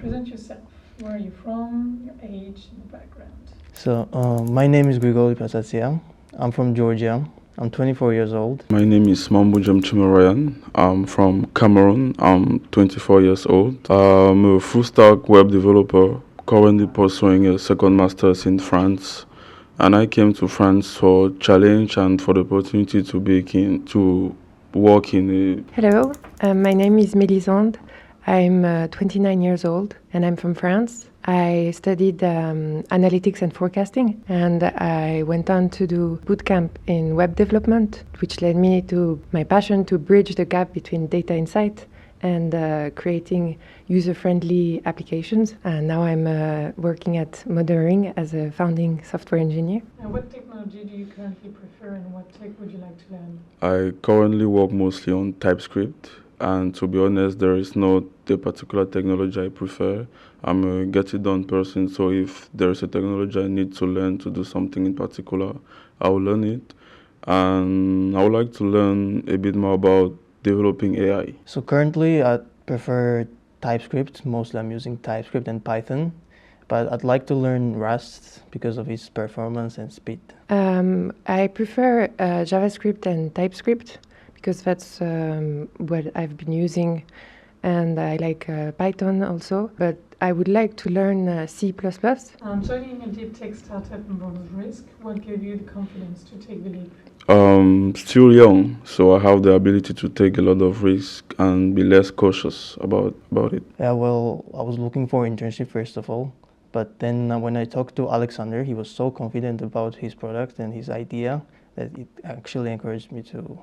present yourself. Where are you from, your age, and your background? So, my name is Grigori Pasatsian. I'm from Georgia. I'm 24 years old. My name is Mambujem Chimarayan. I'm from Cameroon. I'm 24 years old. I'm a full-stack web developer, currently pursuing a second master's in France. And I came to France for challenge and for the opportunity to work in a... Hello, my name is Mélisande. I'm 29 years old and I'm from France. I studied analytics and forecasting, and I went on to do bootcamp in web development, which led me to my passion to bridge the gap between data insight and creating user-friendly applications. And now I'm working at Moderering as a founding software engineer. And what technology do you currently prefer, and what tech would you like to learn? I currently work mostly on TypeScript. And to be honest, there is not a particular technology I prefer. I'm a get-it-done person, so if there is a technology I need to learn to do something in particular, I will learn it. And I would like to learn a bit more about developing AI. So currently I prefer TypeScript. Mostly I'm using TypeScript and Python. But I'd like to learn Rust because of its performance and speed. I prefer JavaScript and TypeScript because that's what I've been using, and I like Python also, but I would like to learn C++. Joining a deep tech startup involves risk. What gave you the confidence to take the leap? Still young, so I have the ability to take a lot of risk and be less cautious about it. Yeah, well, I was looking for internship first of all, but then when I talked to Alexander, he was so confident about his product and his idea that it actually encouraged me to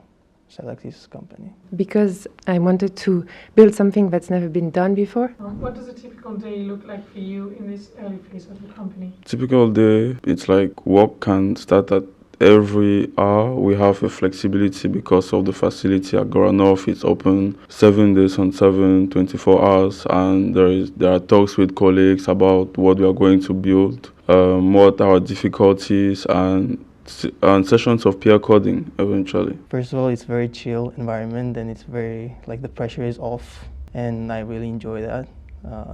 select his company. Because I wanted to build something that's never been done before. What does a typical day look like for you in this early phase of the company? Typical day, it's like work can start at every hour. We have a flexibility because of the facility at Goranov. It's open 7 days on 7, 24 hours, and there are talks with colleagues about what we are going to build, what are our difficulties, and sessions of peer coding eventually. First of all, it's very chill environment, and it's very, like, the pressure is off, and I really enjoy that.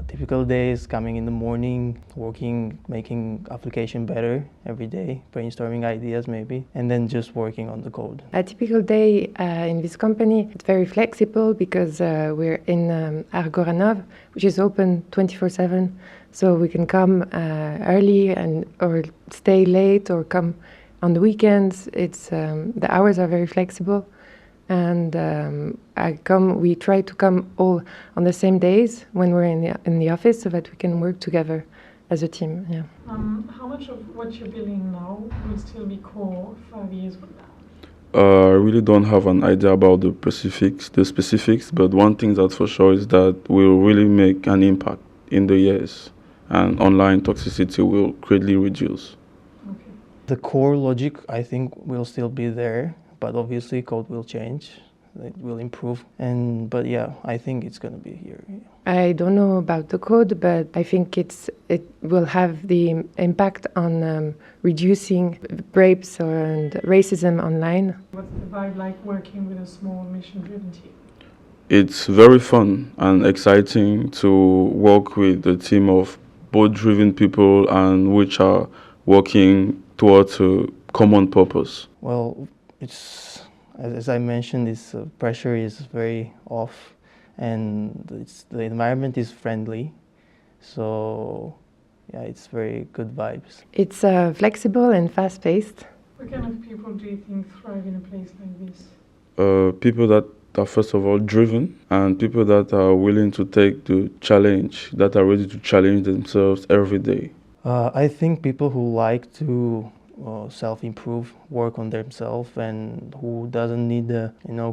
Typical days, coming in the morning, working, making application better every day, brainstorming ideas maybe, and then just working on the code. A typical day in this company, it's very flexible because we're in Argoranov, which is open 24/7, so we can come early or stay late or come on the weekends. It's the hours are very flexible, and we try to come all on the same days when we're in the office, so that we can work together as a team. Yeah. How much of what you're building now will still be core 5 years from now? I really don't have an idea about the specifics, but one thing that's for sure is that we'll really make an impact in the years, and online toxicity will greatly reduce. The core logic, I think, will still be there, but obviously code will change, it will improve. But yeah, I think it's going to be here. I don't know about the code, but I think it will have the impact on reducing rapes and racism online. What's the vibe like working with a small mission-driven team? It's very fun and exciting to work with a team of both driven people and which are working towards a common purpose. Well, it's, as I mentioned, this pressure is very off, and the environment is friendly, so yeah, it's very good vibes. It's flexible and fast-paced. What kind of people do you think thrive in a place like this? People that are first of all driven, and people that are willing to take the challenge, that are ready to challenge themselves every day. I think people who like to self-improve, work on themselves, and who doesn't need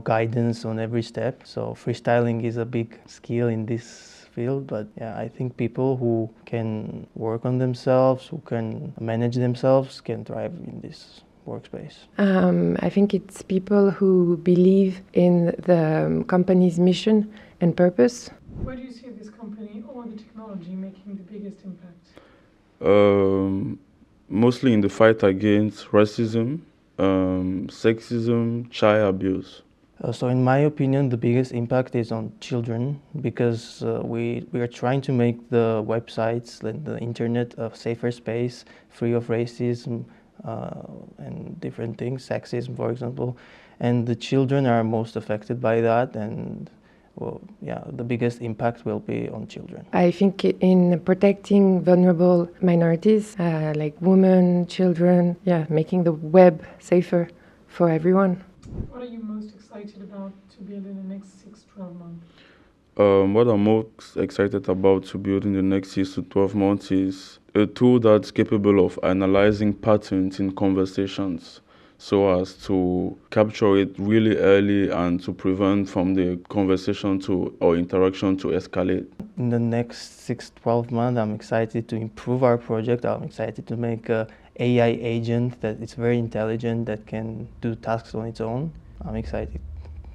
guidance on every step. So freestyling is a big skill in this field, but yeah, I think people who can work on themselves, who can manage themselves, can thrive in this workspace. I think it's people who believe in the company's mission and purpose. Where do you see this company or the technology making the biggest impact? Mostly in the fight against racism, sexism, child abuse. So in my opinion, the biggest impact is on children because we are trying to make the websites and the internet a safer space, free of racism and different things, sexism, for example. And the children are most affected by that, and well, yeah, the biggest impact will be on children. I think in protecting vulnerable minorities, like women, children, making the web safer for everyone. What are you most excited about to build in the next 6-12 months? What I'm most excited about to build in the next 6 to 12 months is a tool that's capable of analyzing patterns in conversations so as to capture it really early and to prevent from the conversation or interaction to escalate. In the next 6-12 months, I'm excited to improve our project. I'm excited to make a AI agent that is very intelligent, that can do tasks on its own. I'm excited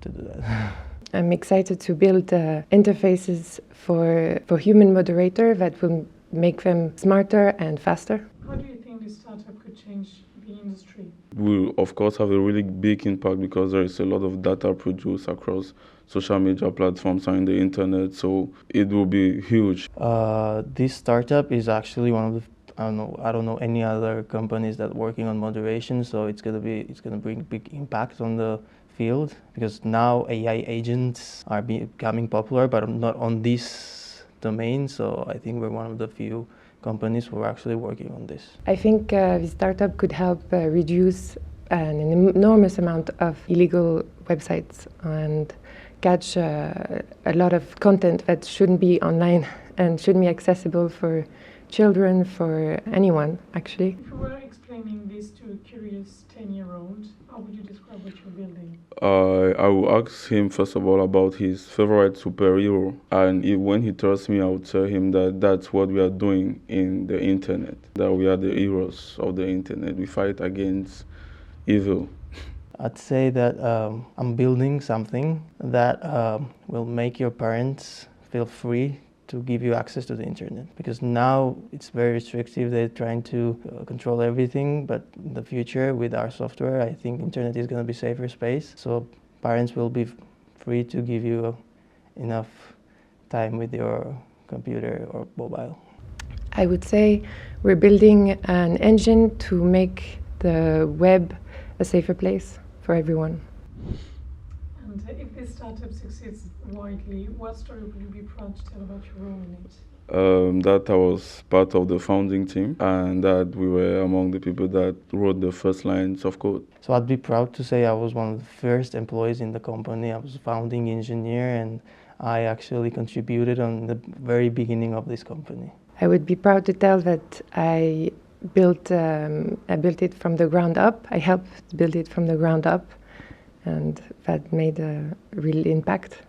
to do that. I'm excited to build interfaces for human moderator that will make them smarter and faster. How do you think this startup could change the industry? Will of course have a really big impact because there is a lot of data produced across social media platforms and the internet, so it will be huge. This startup is actually one of the I don't know any other companies that working on moderation, so it's gonna bring big impact on the field because now AI agents are becoming popular, but not on this domain. So I think we're one of the few companies who are actually working on this. I think this startup could help reduce an enormous amount of illegal websites and catch a lot of content that shouldn't be online and shouldn't be accessible for children, for anyone, actually. If you were explaining this to a curious 10-year-old, how would you describe what you're building? I will ask him first of all about his favorite superhero, and when he tells me, I will tell him that that's what we are doing in the internet, that we are the heroes of the internet. We fight against evil. I'd say that I'm building something that will make your parents feel free to give you access to the internet, because now it's very restrictive. They're trying to control everything, but in the future with our software, I think internet is going to be safer space, so parents will be free to give you enough time with your computer or mobile. I would say we're building an engine to make the web a safer place for everyone. And if this startup succeeds widely, what story would you be proud to tell about your role in it? That I was part of the founding team and that we were among the people that wrote the first lines of code. So I'd be proud to say I was one of the first employees in the company. I was a founding engineer, and I actually contributed on the very beginning of this company. I would be proud to tell that I built it from the ground up. I helped build it from the ground up, and that made a real impact.